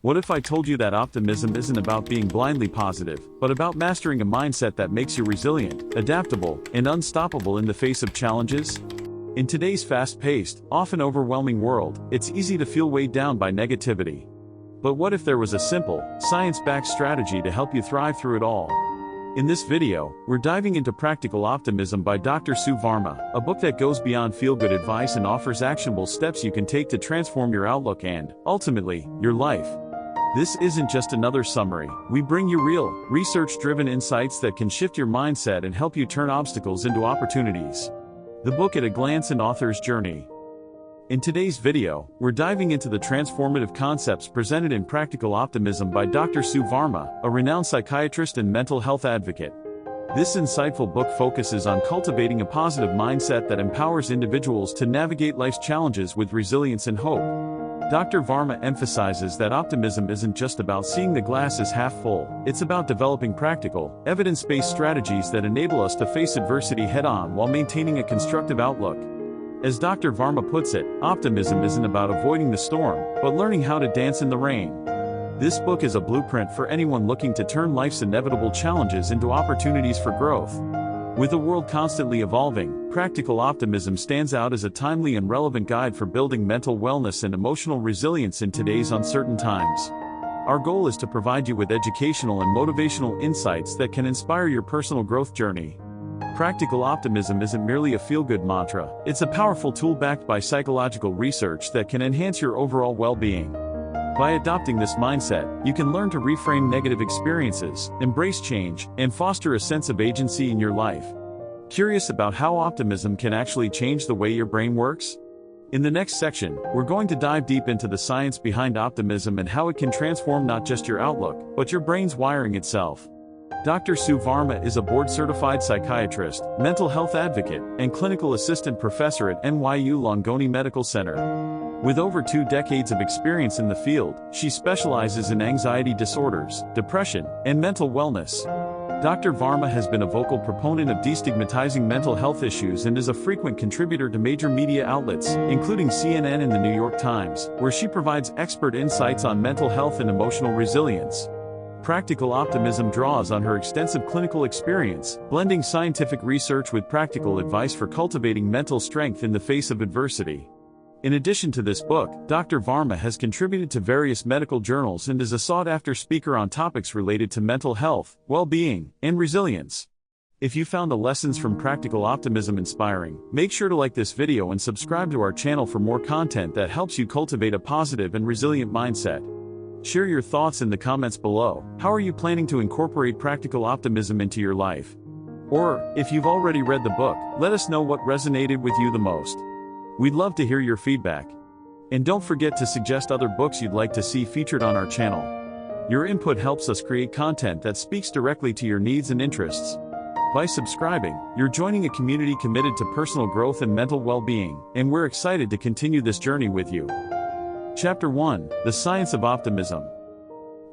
What if I told you that optimism isn't about being blindly positive, but about mastering a mindset that makes you resilient, adaptable, and unstoppable in the face of challenges? In today's fast-paced, often overwhelming world, it's easy to feel weighed down by negativity. But what if there was a simple, science-backed strategy to help you thrive through it all? In this video, we're diving into Practical Optimism by Dr. Sue Varma, a book that goes beyond feel-good advice and offers actionable steps you can take to transform your outlook and, ultimately, your life. This isn't just another summary. We bring you real, research-driven insights that can shift your mindset and help you turn obstacles into opportunities. The book at a glance: an author's journey. In today's video, we're diving into the transformative concepts presented in Practical Optimism by Dr. Sue Varma, a renowned psychiatrist and mental health advocate. This insightful book focuses on cultivating a positive mindset that empowers individuals to navigate life's challenges with resilience and hope. Dr. Varma emphasizes that optimism isn't just about seeing the glass as half full, it's about developing practical, evidence-based strategies that enable us to face adversity head-on while maintaining a constructive outlook. As Dr. Varma puts it, optimism isn't about avoiding the storm, but learning how to dance in the rain. This book is a blueprint for anyone looking to turn life's inevitable challenges into opportunities for growth. With the world constantly evolving, Practical Optimism stands out as a timely and relevant guide for building mental wellness and emotional resilience in today's uncertain times. Our goal is to provide you with educational and motivational insights that can inspire your personal growth journey. Practical Optimism isn't merely a feel-good mantra, it's a powerful tool backed by psychological research that can enhance your overall well-being. By adopting this mindset, you can learn to reframe negative experiences, embrace change, and foster a sense of agency in your life. Curious about how optimism can actually change the way your brain works? In the next section, we're going to dive deep into the science behind optimism and how it can transform not just your outlook, but your brain's wiring itself. Dr. Sue Varma is a board-certified psychiatrist, mental health advocate, and clinical assistant professor at NYU Langone Medical Center. With over 2 decades of experience in the field, she specializes in anxiety disorders, depression, and mental wellness. Dr. Varma has been a vocal proponent of destigmatizing mental health issues and is a frequent contributor to major media outlets, including CNN and the New York Times, where she provides expert insights on mental health and emotional resilience. Practical Optimism draws on her extensive clinical experience, blending scientific research with practical advice for cultivating mental strength in the face of adversity. In addition to this book, Dr. Varma has contributed to various medical journals and is a sought-after speaker on topics related to mental health, well-being, and resilience. If you found the lessons from Practical Optimism inspiring, make sure to like this video and subscribe to our channel for more content that helps you cultivate a positive and resilient mindset. Share your thoughts in the comments below. How are you planning to incorporate Practical Optimism into your life? Or, if you've already read the book, let us know what resonated with you the most. We'd love to hear your feedback. And don't forget to suggest other books you'd like to see featured on our channel. Your input helps us create content that speaks directly to your needs and interests. By subscribing, you're joining a community committed to personal growth and mental well-being, and we're excited to continue this journey with you. Chapter 1: The Science of Optimism.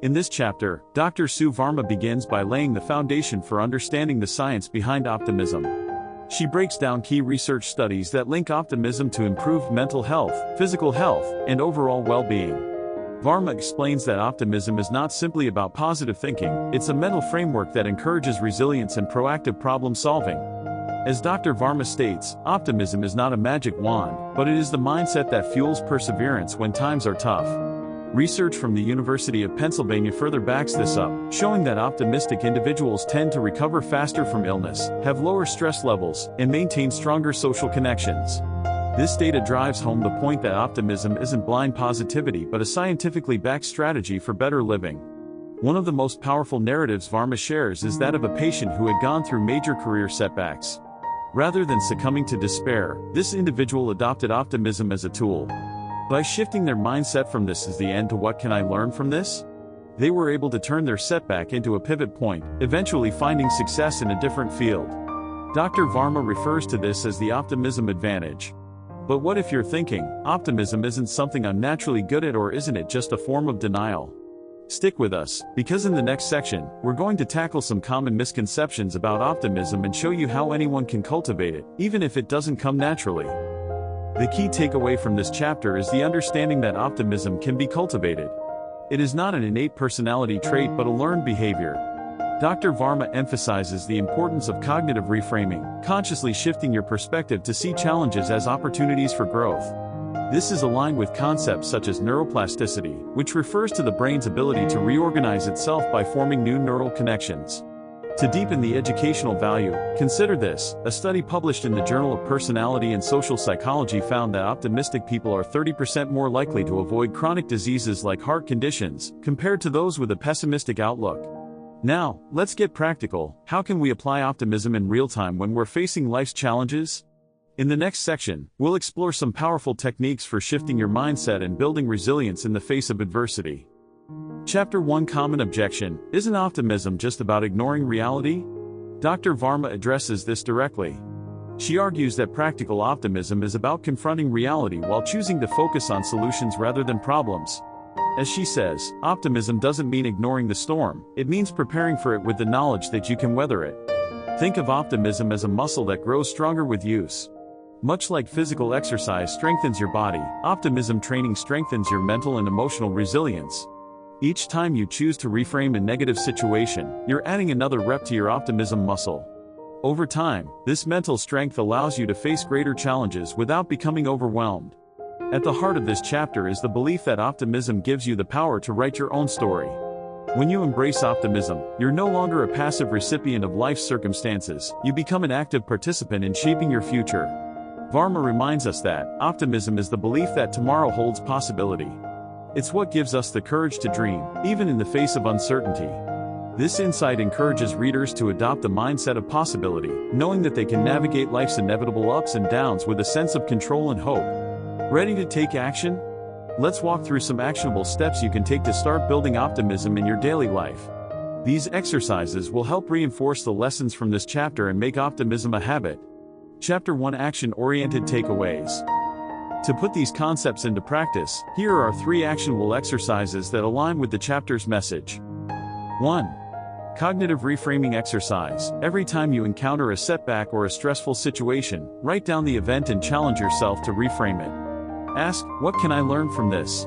In this chapter, Dr. Sue Varma begins by laying the foundation for understanding the science behind optimism. She breaks down key research studies that link optimism to improved mental health, physical health, and overall well-being. Varma explains that optimism is not simply about positive thinking, it's a mental framework that encourages resilience and proactive problem-solving. As Dr. Varma states, optimism is not a magic wand, but it is the mindset that fuels perseverance when times are tough. Research from the University of Pennsylvania further backs this up, showing that optimistic individuals tend to recover faster from illness, have lower stress levels, and maintain stronger social connections. This data drives home the point that optimism isn't blind positivity but a scientifically backed strategy for better living. One of the most powerful narratives Varma shares is that of a patient who had gone through major career setbacks. Rather than succumbing to despair, this individual adopted optimism as a tool. By shifting their mindset from "this is the end" to "what can I learn from this?" they were able to turn their setback into a pivot point, eventually finding success in a different field. Dr. Varma refers to this as the optimism advantage. But what if you're thinking, optimism isn't something I'm naturally good at, or isn't it just a form of denial? Stick with us, because in the next section, we're going to tackle some common misconceptions about optimism and show you how anyone can cultivate it, even if it doesn't come naturally. The key takeaway from this chapter is the understanding that optimism can be cultivated. It is not an innate personality trait but a learned behavior. Dr. Varma emphasizes the importance of cognitive reframing, consciously shifting your perspective to see challenges as opportunities for growth. This is aligned with concepts such as neuroplasticity, which refers to the brain's ability to reorganize itself by forming new neural connections. To deepen the educational value, consider this. A study published in the Journal of Personality and Social Psychology found that optimistic people are 30% more likely to avoid chronic diseases like heart conditions, compared to those with a pessimistic outlook. Now, let's get practical. How can we apply optimism in real time when we're facing life's challenges? In the next section, we'll explore some powerful techniques for shifting your mindset and building resilience in the face of adversity. Chapter 1 Common Objection: Isn't optimism just about ignoring reality? Dr. Varma addresses this directly. She argues that practical optimism is about confronting reality while choosing to focus on solutions rather than problems. As she says, optimism doesn't mean ignoring the storm, it means preparing for it with the knowledge that you can weather it. Think of optimism as a muscle that grows stronger with use. Much like physical exercise strengthens your body, optimism training strengthens your mental and emotional resilience. Each time you choose to reframe a negative situation, you're adding another rep to your optimism muscle. Over time, this mental strength allows you to face greater challenges without becoming overwhelmed. At the heart of this chapter is the belief that optimism gives you the power to write your own story. When you embrace optimism, you're no longer a passive recipient of life's circumstances, you become an active participant in shaping your future. Varma reminds us that optimism is the belief that tomorrow holds possibility. It's what gives us the courage to dream, even in the face of uncertainty. This insight encourages readers to adopt a mindset of possibility, knowing that they can navigate life's inevitable ups and downs with a sense of control and hope. Ready to take action? Let's walk through some actionable steps you can take to start building optimism in your daily life. These exercises will help reinforce the lessons from this chapter and make optimism a habit. Chapter 1 Action-Oriented Takeaways. To put these concepts into practice, here are 3 actionable exercises that align with the chapter's message. 1. Cognitive reframing exercise. Every time you encounter a setback or a stressful situation, write down the event and challenge yourself to reframe it. Ask, what can I learn from this?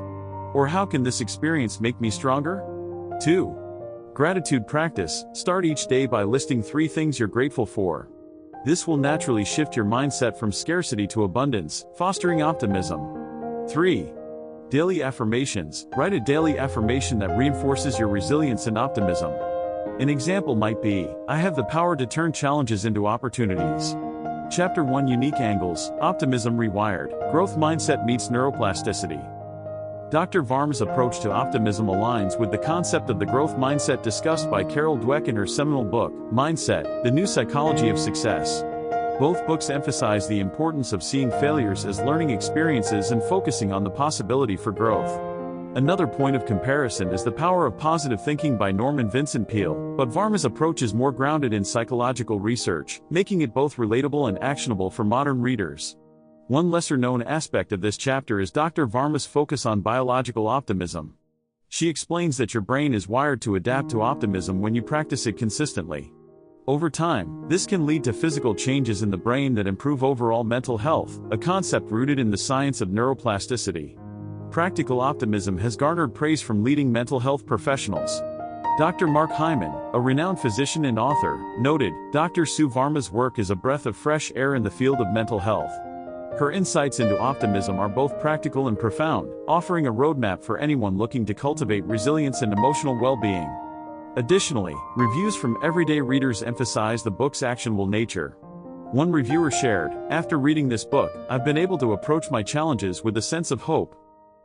Or how can this experience make me stronger? 2. Gratitude practice. Start each day by listing 3 things you're grateful for. This will naturally shift your mindset from scarcity to abundance, fostering optimism. 3. Daily affirmations. Write a daily affirmation that reinforces your resilience and optimism. An example might be, I have the power to turn challenges into opportunities. Chapter 1 Unique Angles, Optimism Rewired, Growth Mindset Meets Neuroplasticity. Dr. Varma's approach to optimism aligns with the concept of the growth mindset discussed by Carol Dweck in her seminal book, Mindset: The New Psychology of Success. Both books emphasize the importance of seeing failures as learning experiences and focusing on the possibility for growth. Another point of comparison is The Power of Positive Thinking by Norman Vincent Peale, but Varma's approach is more grounded in psychological research, making it both relatable and actionable for modern readers. One lesser-known aspect of this chapter is Dr. Varma's focus on biological optimism. She explains that your brain is wired to adapt to optimism when you practice it consistently. Over time, this can lead to physical changes in the brain that improve overall mental health, a concept rooted in the science of neuroplasticity. Practical optimism has garnered praise from leading mental health professionals. Dr. Mark Hyman, a renowned physician and author, noted, Dr. Sue Varma's work is a breath of fresh air in the field of mental health. Her insights into optimism are both practical and profound, offering a roadmap for anyone looking to cultivate resilience and emotional well-being. Additionally, reviews from everyday readers emphasize the book's actionable nature. One reviewer shared, after reading this book, I've been able to approach my challenges with a sense of hope.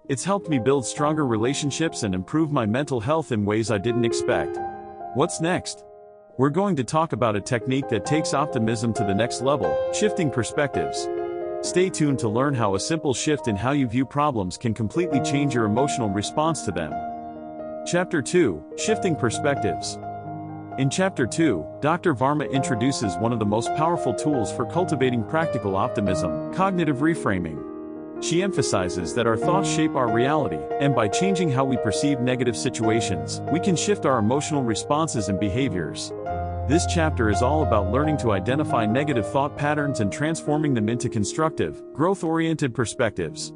It's helped me build stronger relationships and improve my mental health in ways I didn't expect. What's next? We're going to talk about a technique that takes optimism to the next level, shifting perspectives. Stay tuned to learn how a simple shift in how you view problems can completely change your emotional response to them. Chapter 2, Shifting Perspectives. In Chapter 2, Dr. Varma introduces one of the most powerful tools for cultivating practical optimism, cognitive reframing. She emphasizes that our thoughts shape our reality, and by changing how we perceive negative situations, we can shift our emotional responses and behaviors. This chapter is all about learning to identify negative thought patterns and transforming them into constructive, growth-oriented perspectives.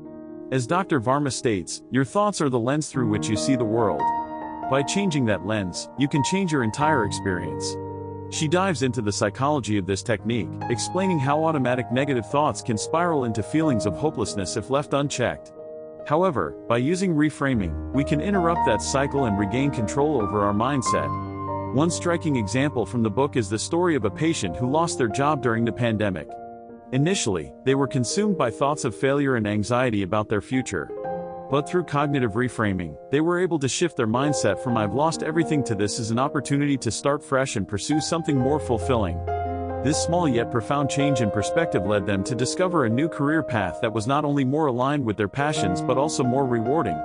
As Dr. Varma states, your thoughts are the lens through which you see the world. By changing that lens, you can change your entire experience. She dives into the psychology of this technique, explaining how automatic negative thoughts can spiral into feelings of hopelessness if left unchecked. However, by using reframing, we can interrupt that cycle and regain control over our mindset. One striking example from the book is the story of a patient who lost their job during the pandemic. Initially, they were consumed by thoughts of failure and anxiety about their future. But through cognitive reframing, they were able to shift their mindset from "I've lost everything" to "This is an opportunity to start fresh and pursue something more fulfilling." This small yet profound change in perspective led them to discover a new career path that was not only more aligned with their passions but also more rewarding.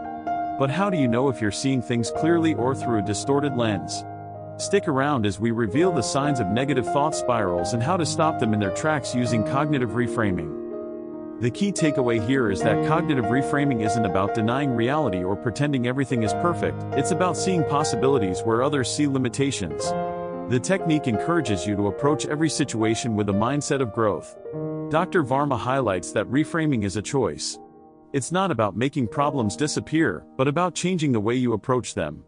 But how do you know if you're seeing things clearly or through a distorted lens? Stick around as we reveal the signs of negative thought spirals and how to stop them in their tracks using cognitive reframing. The key takeaway here is that cognitive reframing isn't about denying reality or pretending everything is perfect, it's about seeing possibilities where others see limitations. The technique encourages you to approach every situation with a mindset of growth. Dr. Varma highlights that reframing is a choice. It's not about making problems disappear, but about changing the way you approach them.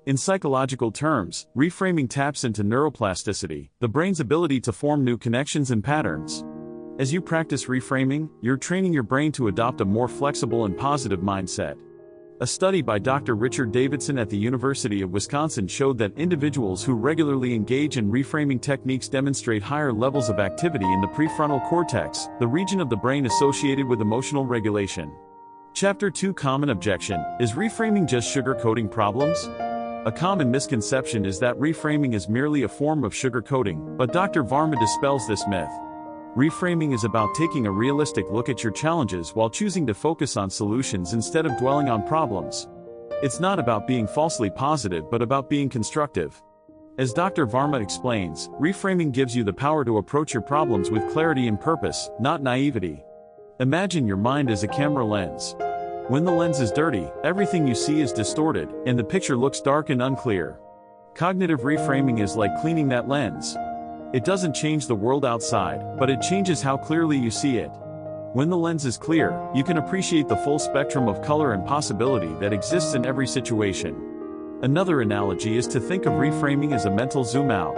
In psychological terms, reframing taps into neuroplasticity, the brain's ability to form new connections and patterns. As you practice reframing, you're training your brain to adopt a more flexible and positive mindset. A study by Dr. Richard Davidson at the University of Wisconsin showed that individuals who regularly engage in reframing techniques demonstrate higher levels of activity in the prefrontal cortex, the region of the brain associated with emotional regulation. Chapter 2 Common Objection: Is reframing just sugarcoating problems? A common misconception is that reframing is merely a form of sugarcoating, but Dr. Varma dispels this myth. Reframing is about taking a realistic look at your challenges while choosing to focus on solutions instead of dwelling on problems. It's not about being falsely positive but about being constructive. As Dr. Varma explains, reframing gives you the power to approach your problems with clarity and purpose, not naivety. Imagine your mind as a camera lens. When the lens is dirty, everything you see is distorted, and the picture looks dark and unclear. Cognitive reframing is like cleaning that lens. It doesn't change the world outside, but it changes how clearly you see it. When the lens is clear, you can appreciate the full spectrum of color and possibility that exists in every situation. Another analogy is to think of reframing as a mental zoom out.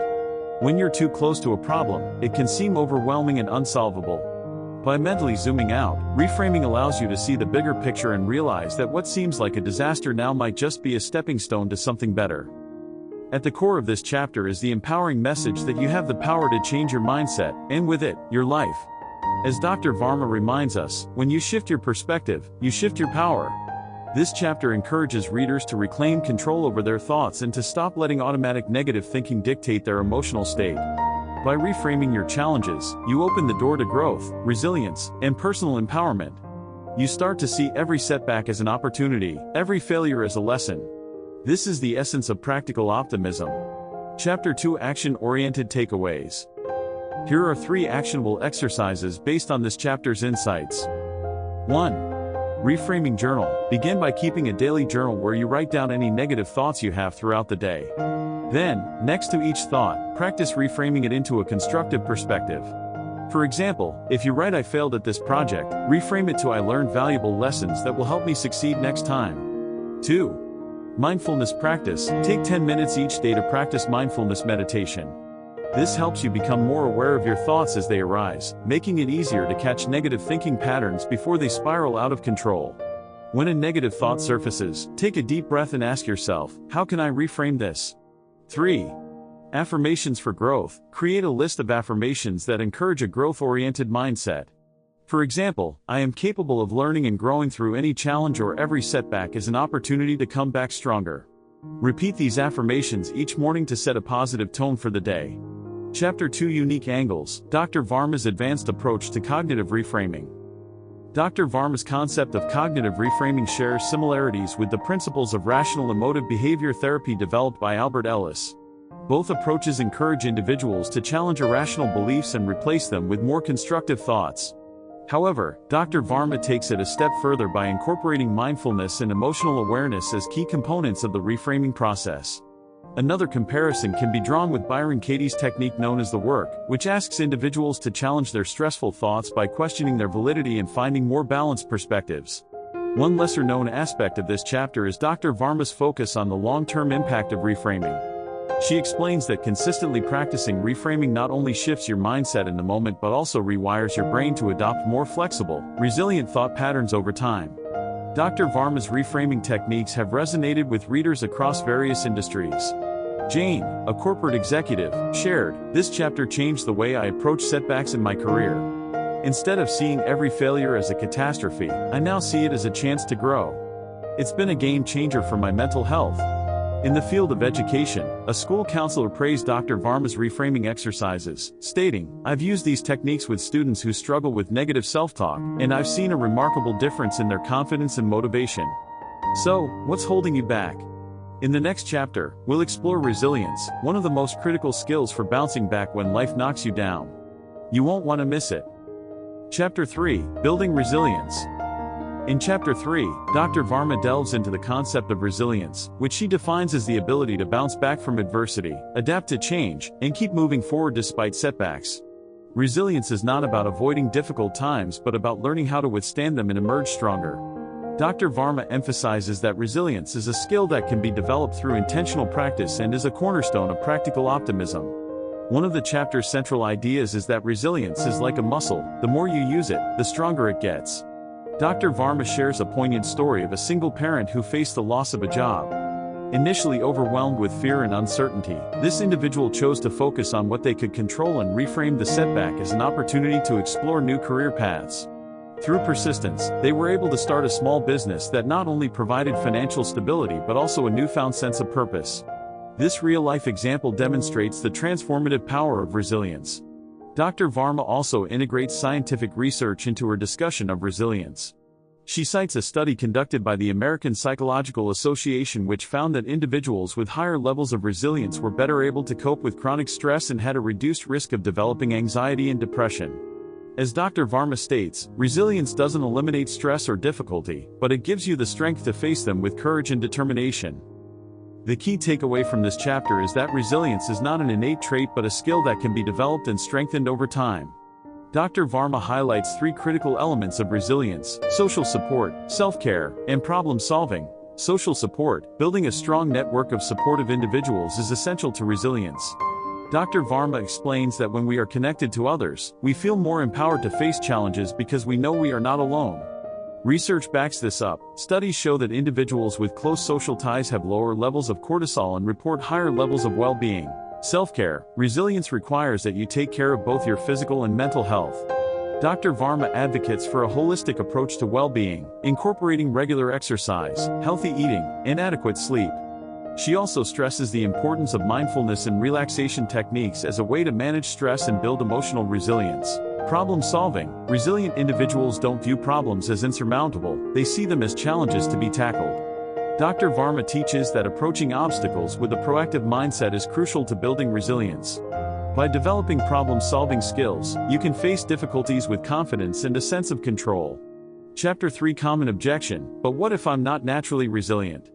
When you're too close to a problem, it can seem overwhelming and unsolvable. By mentally zooming out, reframing allows you to see the bigger picture and realize that what seems like a disaster now might just be a stepping stone to something better. At the core of this chapter is the empowering message that you have the power to change your mindset, and with it, your life. As Dr. Varma reminds us, when you shift your perspective, you shift your power. This chapter encourages readers to reclaim control over their thoughts and to stop letting automatic negative thinking dictate their emotional state. By reframing your challenges, you open the door to growth, resilience, and personal empowerment. You start to see every setback as an opportunity, every failure as a lesson. This is the essence of practical optimism. Chapter 2 Action-Oriented Takeaways. Here are 3 actionable exercises based on this chapter's insights. 1. Reframing journal. Begin by keeping a daily journal where you write down any negative thoughts you have throughout the day. Then, next to each thought, practice reframing it into a constructive perspective. For example, if you write "I failed at this project," reframe it to "I learned valuable lessons that will help me succeed next time." 2. Mindfulness practice. Take 10 minutes each day to practice mindfulness meditation. This helps you become more aware of your thoughts as they arise, making it easier to catch negative thinking patterns before they spiral out of control. When a negative thought surfaces, take a deep breath and ask yourself, "How can I reframe this?" 3. Affirmations for growth. Create a list of affirmations that encourage a growth-oriented mindset. For example, "I am capable of learning and growing through any challenge," or "Every setback is an opportunity to come back stronger." Repeat these affirmations each morning to set a positive tone for the day. Chapter 2 Unique Angles. Dr. Varma's advanced approach to cognitive reframing. Dr. Varma's concept of cognitive reframing shares similarities with the principles of rational emotive behavior therapy developed by Albert Ellis. Both approaches encourage individuals to challenge irrational beliefs and replace them with more constructive thoughts. However, Dr. Varma takes it a step further by incorporating mindfulness and emotional awareness as key components of the reframing process. Another comparison can be drawn with Byron Katie's technique known as the work, which asks individuals to challenge their stressful thoughts by questioning their validity and finding more balanced perspectives. One lesser-known aspect of this chapter is Dr. Varma's focus on the long-term impact of reframing. She explains that consistently practicing reframing not only shifts your mindset in the moment but also rewires your brain to adopt more flexible, resilient thought patterns over time. Dr. Varma's reframing techniques have resonated with readers across various industries. Jane, a corporate executive, shared, "This chapter changed the way I approach setbacks in my career. Instead of seeing every failure as a catastrophe, I now see it as a chance to grow. It's been a game changer for my mental health." In the field of education, a school counselor praised Dr. Varma's reframing exercises, stating, "I've used these techniques with students who struggle with negative self-talk, and I've seen a remarkable difference in their confidence and motivation." So, what's holding you back? In the next chapter, we'll explore resilience, one of the most critical skills for bouncing back when life knocks you down. You won't want to miss it. Chapter 3, Building Resilience. In Chapter 3, Dr. Varma delves into the concept of resilience, which she defines as the ability to bounce back from adversity, adapt to change, and keep moving forward despite setbacks. Resilience is not about avoiding difficult times but about learning how to withstand them and emerge stronger. Dr. Varma emphasizes that resilience is a skill that can be developed through intentional practice and is a cornerstone of practical optimism. One of the chapter's central ideas is that resilience is like a muscle. The more you use it, the stronger it gets. Dr. Varma shares a poignant story of a single parent who faced the loss of a job. Initially overwhelmed with fear and uncertainty, this individual chose to focus on what they could control and reframe the setback as an opportunity to explore new career paths. Through persistence, they were able to start a small business that not only provided financial stability but also a newfound sense of purpose. This real-life example demonstrates the transformative power of resilience. Dr. Varma also integrates scientific research into her discussion of resilience. She cites a study conducted by the American Psychological Association which found that individuals with higher levels of resilience were better able to cope with chronic stress and had a reduced risk of developing anxiety and depression. As Dr. Varma states, resilience doesn't eliminate stress or difficulty, but it gives you the strength to face them with courage and determination. The key takeaway from this chapter is that resilience is not an innate trait but a skill that can be developed and strengthened over time. Dr. Varma highlights 3 critical elements of resilience: social support, self-care, and problem-solving. Social support, building a strong network of supportive individuals is essential to resilience. Dr. Varma explains that when we are connected to others, we feel more empowered to face challenges because we know we are not alone. Research backs this up. Studies show that individuals with close social ties have lower levels of cortisol and report higher levels of well-being. Self-care. Resilience requires that you take care of both your physical and mental health. Dr. Varma advocates for a holistic approach to well-being, incorporating regular exercise, healthy eating, and adequate sleep. She also stresses the importance of mindfulness and relaxation techniques as a way to manage stress and build emotional resilience. Problem-solving. Resilient individuals don't view problems as insurmountable, they see them as challenges to be tackled. Dr. Varma teaches that approaching obstacles with a proactive mindset is crucial to building resilience. By developing problem-solving skills, you can face difficulties with confidence and a sense of control. Chapter 3, Common Objection: But what if I'm not naturally resilient?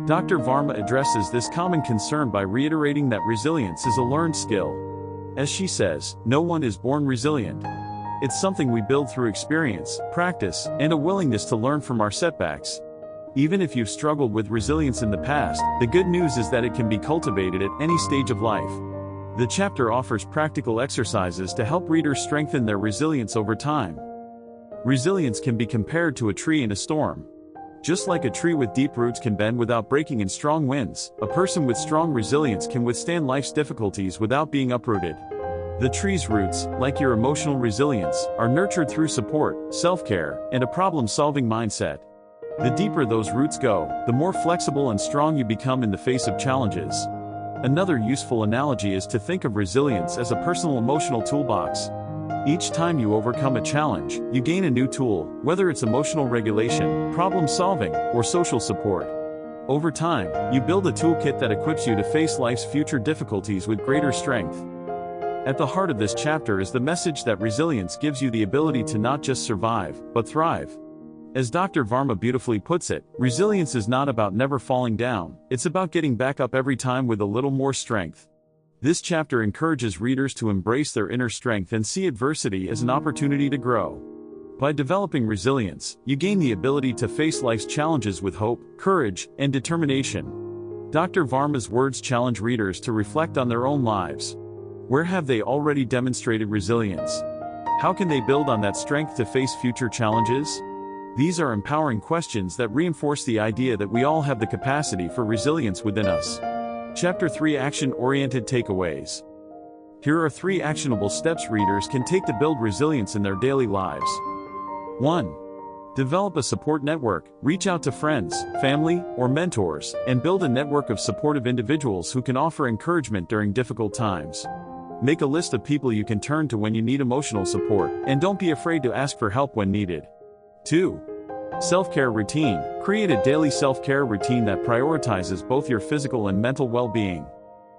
Dr. Varma addresses this common concern by reiterating that resilience is a learned skill. As she says, no one is born resilient. It's something we build through experience, practice, and a willingness to learn from our setbacks. Even if you've struggled with resilience in the past, the good news is that it can be cultivated at any stage of life. The chapter offers practical exercises to help readers strengthen their resilience over time. Resilience can be compared to a tree in a storm. Just like a tree with deep roots can bend without breaking in strong winds, a person with strong resilience can withstand life's difficulties without being uprooted. The tree's roots, like your emotional resilience, are nurtured through support, self-care, and a problem-solving mindset. The deeper those roots go, the more flexible and strong you become in the face of challenges. Another useful analogy is to think of resilience as a personal emotional toolbox. Each time you overcome a challenge, you gain a new tool, whether it's emotional regulation, problem-solving, or social support. Over time, you build a toolkit that equips you to face life's future difficulties with greater strength. At the heart of this chapter is the message that resilience gives you the ability to not just survive, but thrive. As Dr. Varma beautifully puts it, resilience is not about never falling down, it's about getting back up every time with a little more strength. This chapter encourages readers to embrace their inner strength and see adversity as an opportunity to grow. By developing resilience, you gain the ability to face life's challenges with hope, courage, and determination. Dr. Varma's words challenge readers to reflect on their own lives. Where have they already demonstrated resilience? How can they build on that strength to face future challenges? These are empowering questions that reinforce the idea that we all have the capacity for resilience within us. Chapter 3: Action-Oriented Takeaways. Here are 3 actionable steps readers can take to build resilience in their daily lives. 1. Develop a support network. Reach out to friends, family, or mentors, and build a network of supportive individuals who can offer encouragement during difficult times. Make a list of people you can turn to when you need emotional support, and don't be afraid to ask for help when needed. 2. Self-care routine. Create a daily self-care routine that prioritizes both your physical and mental well-being.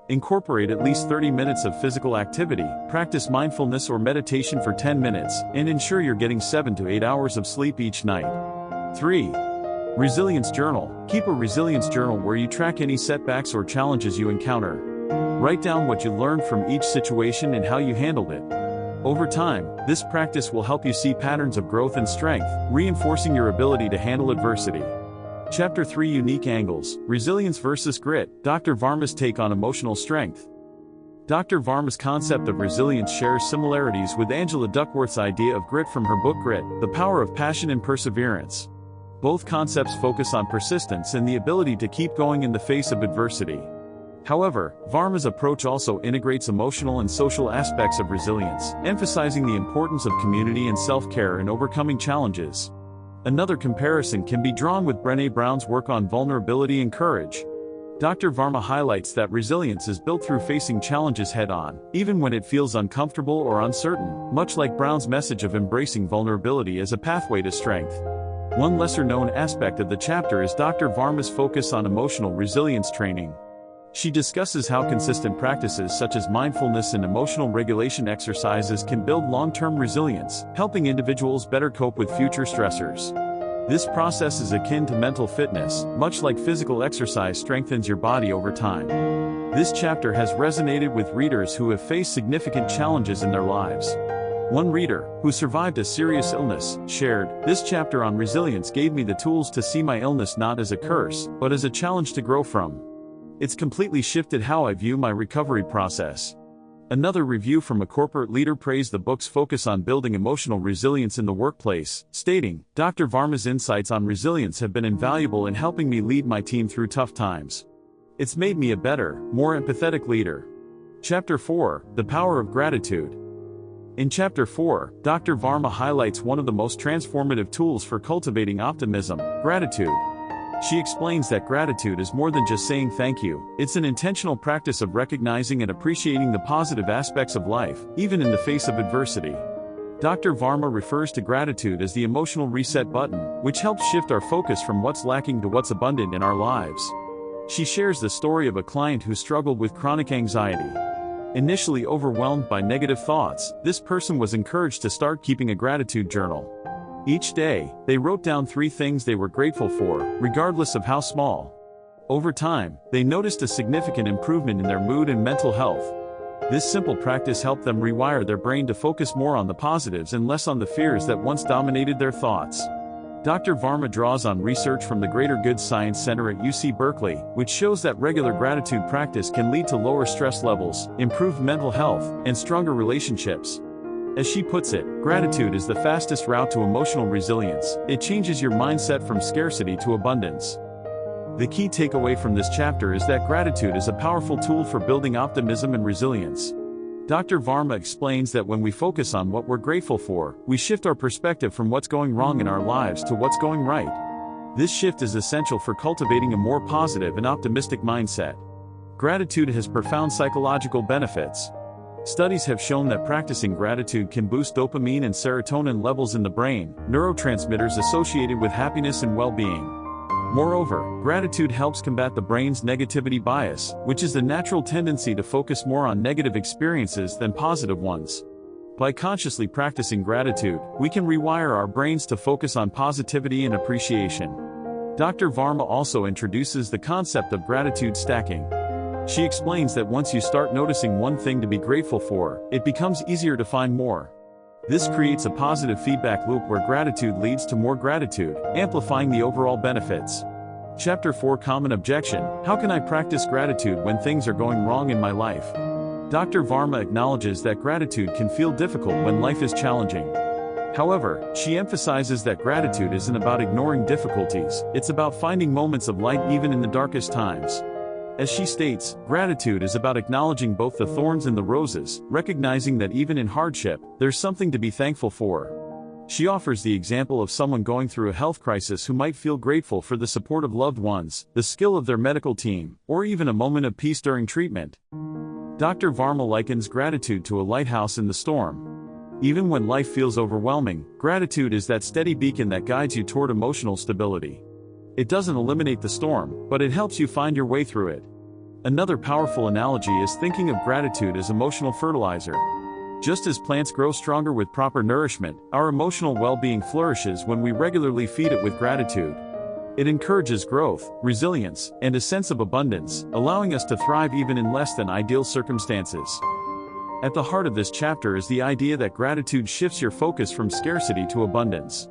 Incorporate at least 30 minutes of physical activity, practice mindfulness or meditation for 10 minutes, and ensure you're getting 7 to 8 hours of sleep each night. 3. Resilience journal. Keep a resilience journal where you track any setbacks or challenges you encounter. Write down what you learned from each situation and how you handled it. Over time, this practice will help you see patterns of growth and strength, reinforcing your ability to handle adversity. Chapter 3: Unique Angles, Resilience versus Grit. Dr. Varma's take on emotional strength. Dr. Varma's concept of resilience shares similarities with Angela Duckworth's idea of grit from her book Grit: The Power of Passion and Perseverance. Both concepts focus on persistence and the ability to keep going in the face of adversity. However, Varma's approach also integrates emotional and social aspects of resilience, emphasizing the importance of community and self-care in overcoming challenges. Another comparison can be drawn with Brené Brown's work on vulnerability and courage. Dr. Varma highlights that resilience is built through facing challenges head-on, even when it feels uncomfortable or uncertain, much like Brown's message of embracing vulnerability as a pathway to strength. One lesser-known aspect of the chapter is Dr. Varma's focus on emotional resilience training. She discusses how consistent practices such as mindfulness and emotional regulation exercises can build long-term resilience, helping individuals better cope with future stressors. This process is akin to mental fitness, much like physical exercise strengthens your body over time. This chapter has resonated with readers who have faced significant challenges in their lives. One reader, who survived a serious illness, shared, "This chapter on resilience gave me the tools to see my illness not as a curse, but as a challenge to grow from. It's completely shifted how I view my recovery process." Another review from a corporate leader praised the book's focus on building emotional resilience in the workplace, stating, "Dr. Varma's insights on resilience have been invaluable in helping me lead my team through tough times. It's made me a better, more empathetic leader." Chapter 4: The Power of Gratitude. In Chapter 4, Dr. Varma highlights one of the most transformative tools for cultivating optimism: gratitude. She explains that gratitude is more than just saying thank you, it's an intentional practice of recognizing and appreciating the positive aspects of life, even in the face of adversity. Dr. Varma refers to gratitude as the emotional reset button, which helps shift our focus from what's lacking to what's abundant in our lives. She shares the story of a client who struggled with chronic anxiety. Initially overwhelmed by negative thoughts, this person was encouraged to start keeping a gratitude journal. Each day, they wrote down 3 things they were grateful for, regardless of how small. Over time, they noticed a significant improvement in their mood and mental health. This simple practice helped them rewire their brain to focus more on the positives and less on the fears that once dominated their thoughts. Dr. Varma draws on research from the Greater Good Science Center at UC Berkeley, which shows that regular gratitude practice can lead to lower stress levels, improved mental health, and stronger relationships. As she puts it, gratitude is the fastest route to emotional resilience. It changes your mindset from scarcity to abundance. The key takeaway from this chapter is that gratitude is a powerful tool for building optimism and resilience. Dr. Varma explains that when we focus on what we're grateful for, we shift our perspective from what's going wrong in our lives to what's going right. This shift is essential for cultivating a more positive and optimistic mindset. Gratitude has profound psychological benefits. Studies have shown that practicing gratitude can boost dopamine and serotonin levels in the brain, neurotransmitters associated with happiness and well-being. Moreover, gratitude helps combat the brain's negativity bias, which is the natural tendency to focus more on negative experiences than positive ones. By consciously practicing gratitude, we can rewire our brains to focus on positivity and appreciation. Dr. Varma also introduces the concept of gratitude stacking. She explains that once you start noticing one thing to be grateful for, it becomes easier to find more. This creates a positive feedback loop where gratitude leads to more gratitude, amplifying the overall benefits. Chapter 4 Common Objection: How can I practice gratitude when things are going wrong in my life? Dr. Varma acknowledges that gratitude can feel difficult when life is challenging. However, she emphasizes that gratitude isn't about ignoring difficulties, it's about finding moments of light even in the darkest times. As she states, gratitude is about acknowledging both the thorns and the roses, recognizing that even in hardship, there's something to be thankful for. She offers the example of someone going through a health crisis who might feel grateful for the support of loved ones, the skill of their medical team, or even a moment of peace during treatment. Dr. Varma likens gratitude to a lighthouse in the storm. Even when life feels overwhelming, gratitude is that steady beacon that guides you toward emotional stability. It doesn't eliminate the storm, but it helps you find your way through it. Another powerful analogy is thinking of gratitude as emotional fertilizer. Just as plants grow stronger with proper nourishment, our emotional well-being flourishes when we regularly feed it with gratitude. It encourages growth, resilience, and a sense of abundance, allowing us to thrive even in less than ideal circumstances. At the heart of this chapter is the idea that gratitude shifts your focus from scarcity to abundance.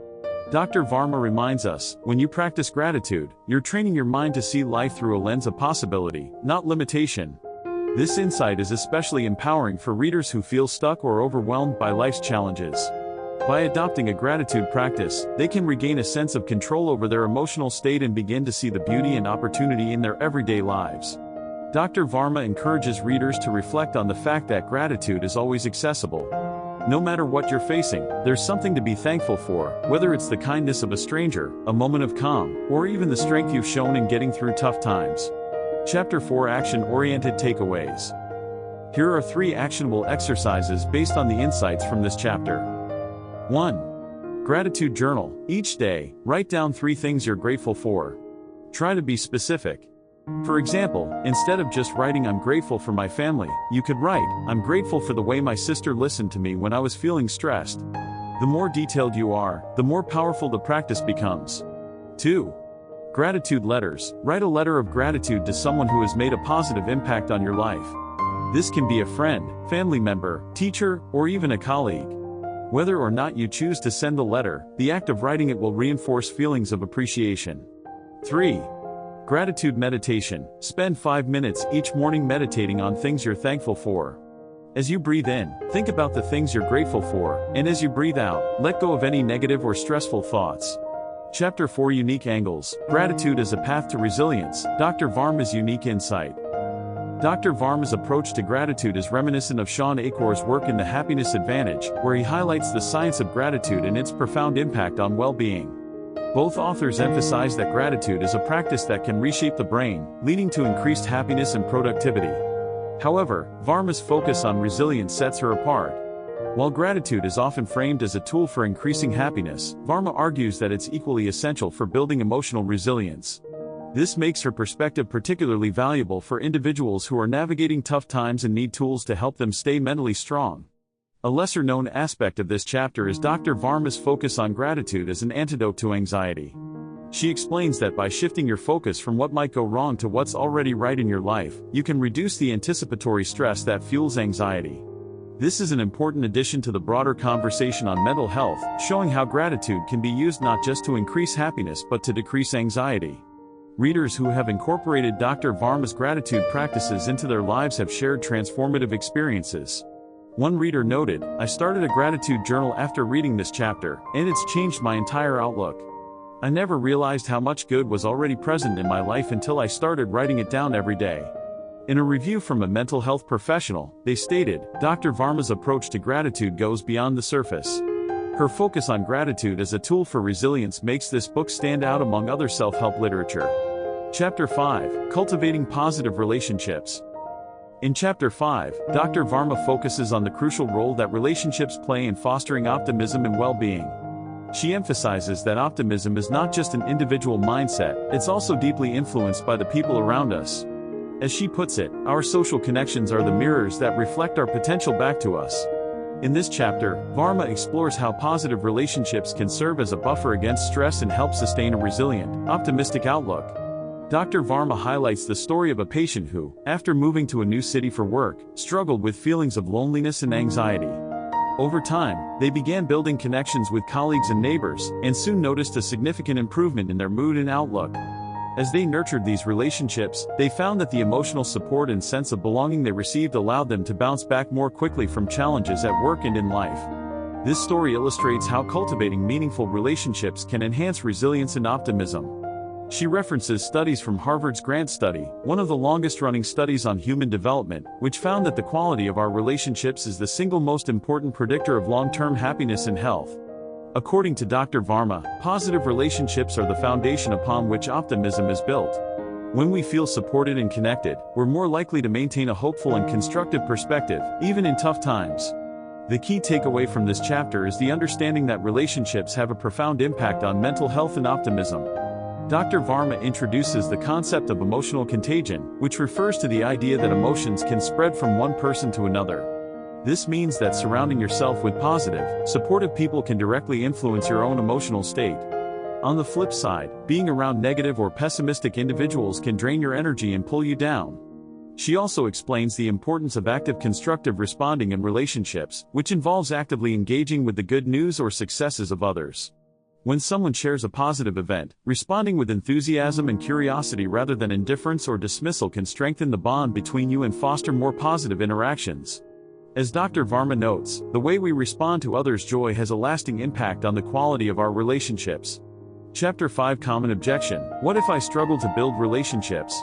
Dr. Varma reminds us, when you practice gratitude, you're training your mind to see life through a lens of possibility, not limitation. This insight is especially empowering for readers who feel stuck or overwhelmed by life's challenges. By adopting a gratitude practice, they can regain a sense of control over their emotional state and begin to see the beauty and opportunity in their everyday lives. Dr. Varma encourages readers to reflect on the fact that gratitude is always accessible. No matter what you're facing, there's something to be thankful for, whether it's the kindness of a stranger, a moment of calm, or even the strength you've shown in getting through tough times. Chapter 4 Action-Oriented Takeaways. Here are 3 actionable exercises based on the insights from this chapter. 1. Gratitude journal. Each day, write down 3 things you're grateful for. Try to be specific. For example, instead of just writing "I'm grateful for my family," you could write, "I'm grateful for the way my sister listened to me when I was feeling stressed." The more detailed you are, the more powerful the practice becomes. 2. Gratitude letters. Write a letter of gratitude to someone who has made a positive impact on your life. This can be a friend, family member, teacher, or even a colleague. Whether or not you choose to send the letter, the act of writing it will reinforce feelings of appreciation. 3. Gratitude meditation. Spend 5 minutes each morning meditating on things you're thankful for. As you breathe in, think about the things you're grateful for, and as you breathe out, let go of any negative or stressful thoughts. Chapter 4 Unique Angles. Gratitude as a Path to Resilience. Dr. Varma's unique insight. Dr. Varma's approach to gratitude is reminiscent of Sean Acor's work in The Happiness Advantage, where he highlights the science of gratitude and its profound impact on well-being. Both authors emphasize that gratitude is a practice that can reshape the brain, leading to increased happiness and productivity. However, Varma's focus on resilience sets her apart. While gratitude is often framed as a tool for increasing happiness, Varma argues that it's equally essential for building emotional resilience. This makes her perspective particularly valuable for individuals who are navigating tough times and need tools to help them stay mentally strong. A lesser-known aspect of this chapter is Dr. Varma's focus on gratitude as an antidote to anxiety. She explains that by shifting your focus from what might go wrong to what's already right in your life, you can reduce the anticipatory stress that fuels anxiety. This is an important addition to the broader conversation on mental health, showing how gratitude can be used not just to increase happiness but to decrease anxiety. Readers who have incorporated Dr. Varma's gratitude practices into their lives have shared transformative experiences. One reader noted, "I started a gratitude journal after reading this chapter, and it's changed my entire outlook. I never realized how much good was already present in my life until I started writing it down every day." In a review from a mental health professional, they stated, "Dr. Varma's approach to gratitude goes beyond the surface. Her focus on gratitude as a tool for resilience makes this book stand out among other self-help literature." Chapter 5, Cultivating Positive Relationships. In Chapter 5, Dr. Varma focuses on the crucial role that relationships play in fostering optimism and well-being. She emphasizes that optimism is not just an individual mindset, it's also deeply influenced by the people around us. As she puts it, our social connections are the mirrors that reflect our potential back to us. In this chapter, Varma explores how positive relationships can serve as a buffer against stress and help sustain a resilient, optimistic outlook. Dr. Varma highlights the story of a patient who, after moving to a new city for work, struggled with feelings of loneliness and anxiety. Over time, they began building connections with colleagues and neighbors, and soon noticed a significant improvement in their mood and outlook. As they nurtured these relationships, they found that the emotional support and sense of belonging they received allowed them to bounce back more quickly from challenges at work and in life. This story illustrates how cultivating meaningful relationships can enhance resilience and optimism. She references studies from Harvard's Grant Study, one of the longest-running studies on human development, which found that the quality of our relationships is the single most important predictor of long-term happiness and health. According to Dr. Varma, positive relationships are the foundation upon which optimism is built. When we feel supported and connected, we're more likely to maintain a hopeful and constructive perspective, even in tough times. The key takeaway from this chapter is the understanding that relationships have a profound impact on mental health and optimism. Dr. Varma introduces the concept of emotional contagion, which refers to the idea that emotions can spread from one person to another. This means that surrounding yourself with positive, supportive people can directly influence your own emotional state. On the flip side, being around negative or pessimistic individuals can drain your energy and pull you down. She also explains the importance of active constructive responding in relationships, which involves actively engaging with the good news or successes of others. When someone shares a positive event, responding with enthusiasm and curiosity rather than indifference or dismissal can strengthen the bond between you and foster more positive interactions. As Dr. Varma notes, the way we respond to others' joy has a lasting impact on the quality of our relationships. Chapter 5 Common Objection: What if I struggle to build relationships?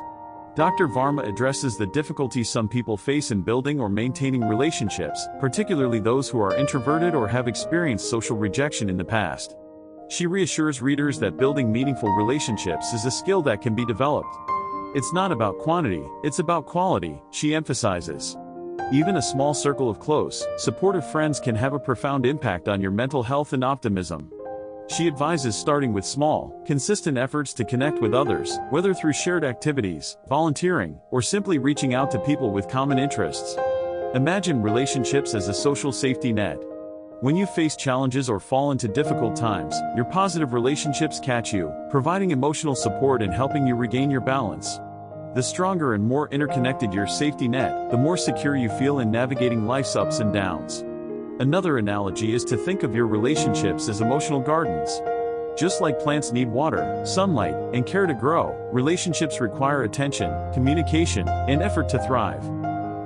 Dr. Varma addresses the difficulties some people face in building or maintaining relationships, particularly those who are introverted or have experienced social rejection in the past. She reassures readers that building meaningful relationships is a skill that can be developed. It's not about quantity, it's about quality, she emphasizes. Even a small circle of close, supportive friends can have a profound impact on your mental health and optimism. She advises starting with small, consistent efforts to connect with others, whether through shared activities, volunteering, or simply reaching out to people with common interests. Imagine relationships as a social safety net. When you face challenges or fall into difficult times, your positive relationships catch you, providing emotional support and helping you regain your balance. The stronger and more interconnected your safety net, the more secure you feel in navigating life's ups and downs. Another analogy is to think of your relationships as emotional gardens. Just like plants need water, sunlight, and care to grow, relationships require attention, communication, and effort to thrive.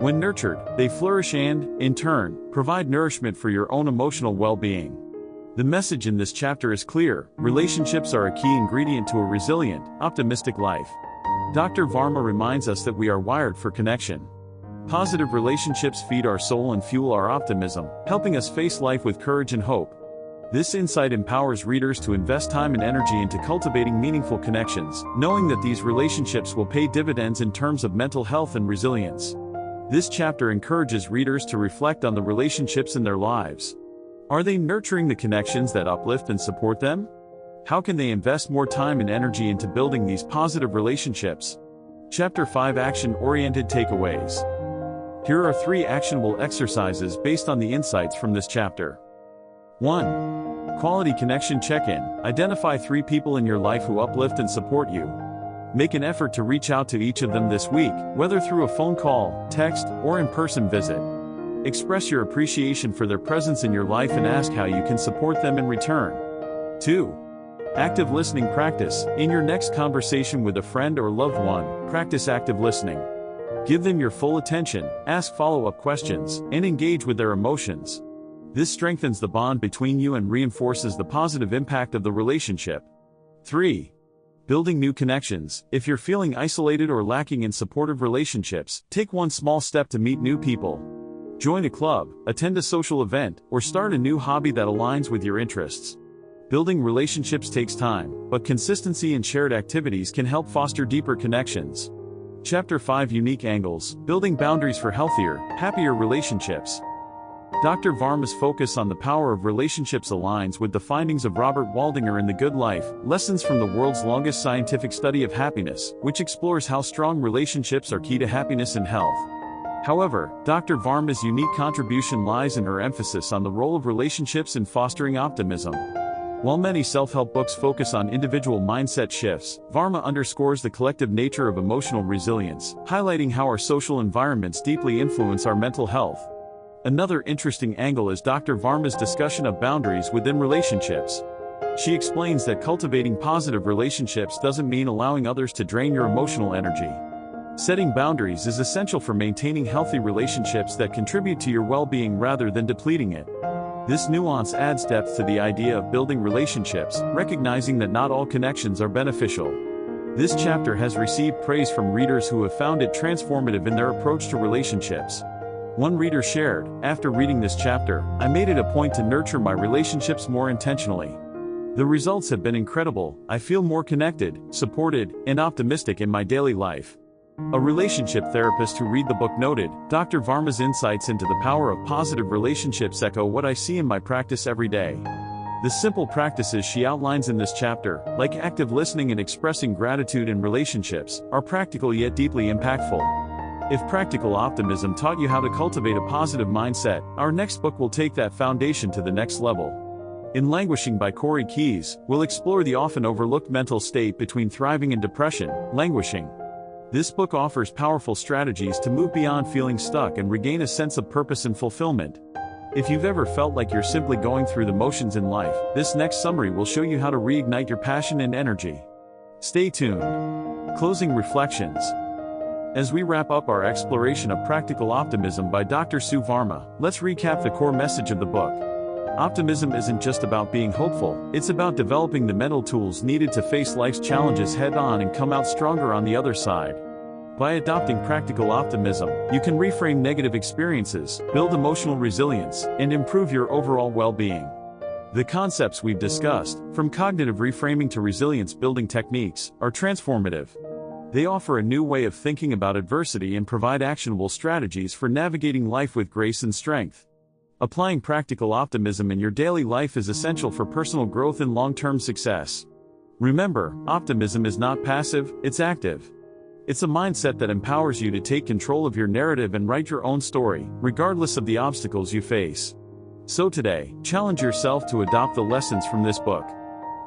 When nurtured, they flourish and, in turn, provide nourishment for your own emotional well-being. The message in this chapter is clear: relationships are a key ingredient to a resilient, optimistic life. Dr. Varma reminds us that we are wired for connection. Positive relationships feed our soul and fuel our optimism, helping us face life with courage and hope. This insight empowers readers to invest time and energy into cultivating meaningful connections, knowing that these relationships will pay dividends in terms of mental health and resilience. This chapter encourages readers to reflect on the relationships in their lives. Are they nurturing the connections that uplift and support them? How can they invest more time and energy into building these positive relationships? Chapter 5 Action-Oriented Takeaways. Here are 3 actionable exercises based on the insights from this chapter. 1. Quality connection check-in. Identify 3 people in your life who uplift and support you. Make an effort to reach out to each of them this week, whether through a phone call, text, or in-person visit. Express your appreciation for their presence in your life and ask how you can support them in return. 2. Active listening practice. In your next conversation with a friend or loved one, practice active listening. Give them your full attention, ask follow-up questions, and engage with their emotions. This strengthens the bond between you and reinforces the positive impact of the relationship. 3. Building new connections. If you're feeling isolated or lacking in supportive relationships, take one small step to meet new people. Join a club, attend a social event, or start a new hobby that aligns with your interests. Building relationships takes time, but consistency and shared activities can help foster deeper connections. Chapter 5 Unique Angles. Building Boundaries for Healthier, Happier Relationships. Dr. Varma's focus on the power of relationships aligns with the findings of Robert Waldinger in The Good Life, Lessons from the World's Longest Scientific Study of Happiness, which explores how strong relationships are key to happiness and health. However, Dr. Varma's unique contribution lies in her emphasis on the role of relationships in fostering optimism. While many self-help books focus on individual mindset shifts, Varma underscores the collective nature of emotional resilience, highlighting how our social environments deeply influence our mental health. Another interesting angle is Dr. Varma's discussion of boundaries within relationships. She explains that cultivating positive relationships doesn't mean allowing others to drain your emotional energy. Setting boundaries is essential for maintaining healthy relationships that contribute to your well-being rather than depleting it. This nuance adds depth to the idea of building relationships, recognizing that not all connections are beneficial. This chapter has received praise from readers who have found it transformative in their approach to relationships. One reader shared, "After reading this chapter, I made it a point to nurture my relationships more intentionally. The results have been incredible. I feel more connected, supported, and optimistic in my daily life." A relationship therapist who read the book noted, "Dr. Varma's insights into the power of positive relationships echo what I see in my practice every day." The simple practices she outlines in this chapter, like active listening and expressing gratitude in relationships, are practical yet deeply impactful. If Practical Optimism taught you how to cultivate a positive mindset, our next book will take that foundation to the next level. In Languishing by Corey Keyes, we'll explore the often overlooked mental state between thriving and depression, languishing. This book offers powerful strategies to move beyond feeling stuck and regain a sense of purpose and fulfillment. If you've ever felt like you're simply going through the motions in life, this next summary will show you how to reignite your passion and energy. Stay tuned. Closing reflections. As we wrap up our exploration of Practical Optimism by Dr. Sue Varma, let's recap the core message of the book. Optimism isn't just about being hopeful, it's about developing the mental tools needed to face life's challenges head-on and come out stronger on the other side. By adopting practical optimism, you can reframe negative experiences, build emotional resilience, and improve your overall well-being. The concepts we've discussed, from cognitive reframing to resilience-building techniques, are transformative. They offer a new way of thinking about adversity and provide actionable strategies for navigating life with grace and strength. Applying practical optimism in your daily life is essential for personal growth and long-term success. Remember, optimism is not passive, it's active. It's a mindset that empowers you to take control of your narrative and write your own story, regardless of the obstacles you face. So today, challenge yourself to adopt the lessons from this book.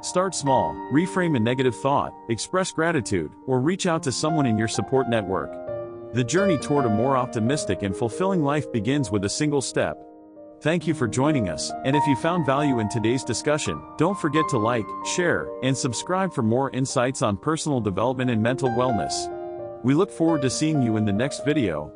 Start small, reframe a negative thought, express gratitude, or reach out to someone in your support network. The journey toward a more optimistic and fulfilling life begins with a single step. Thank you for joining us, and if you found value in today's discussion, don't forget to like, share, and subscribe for more insights on personal development and mental wellness. We look forward to seeing you in the next video.